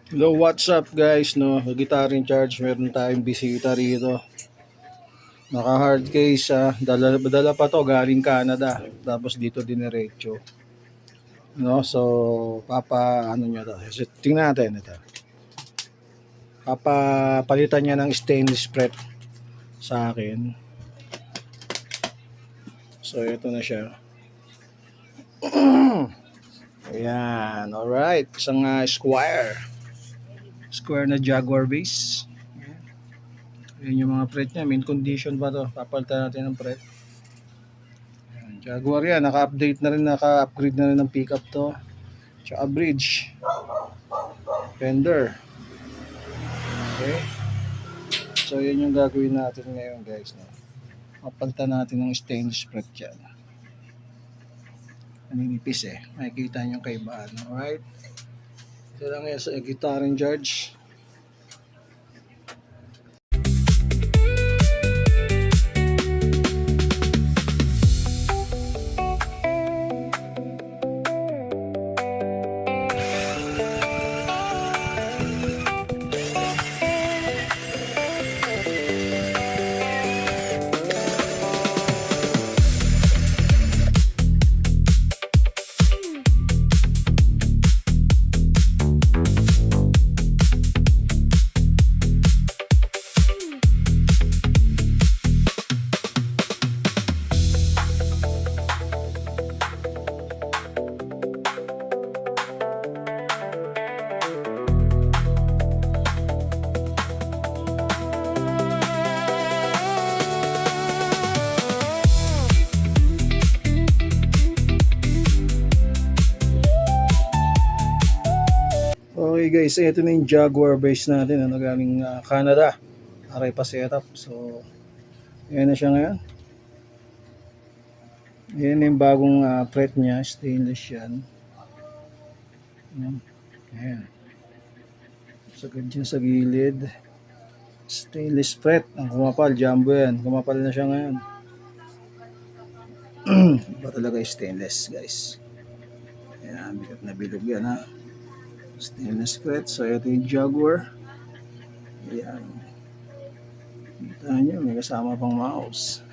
Hello, what's up guys, no? Guitar in charge, meron tayong bisita rito. Naka hard case, dala pa to galing Canada. Tapos dito diniretso. No, so ano niya to. Tingnan natin ito. Palitan niya ng stainless fret sa akin. So ito na siya. Ayan, alright. Isang square na Jaguar bass. Ayan yung mga fret niya, mint condition pa to. Papalitan natin ng fret. Jaguar yan, naka-update na rin, naka-upgrade na rin ng pickup to. Tsaka bridge. Fender. Okay. So yun yung gagawin natin ngayon guys. No? Papalitan natin ng stainless fret yan. Naninipis eh. Makikita nyo kaibaan. Alright. Ito lang yan sa guitar in charge. Okay guys, ito na yung Jaguar bass natin, galing Canada. Aray pa setup. So, ayan na siya ngayon. Ayan yung bagong fret niya, stainless yan. Ayan. Sagad dyan sa gilid. Stainless fret. Ang kumapal, jumbo yan. Kumapal na siya ngayon. Iba talaga yung stainless guys. Ayan, bigat na bilog yan ha. Stainless fret. So ito yung Jaguar. Ayan. Kita nyo, may kasama pang mouse.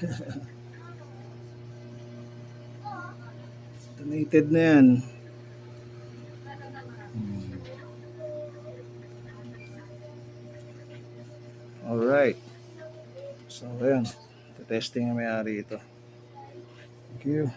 Tonated na yan. Alright. So ayan. Testing na may-ari ito. Thank you.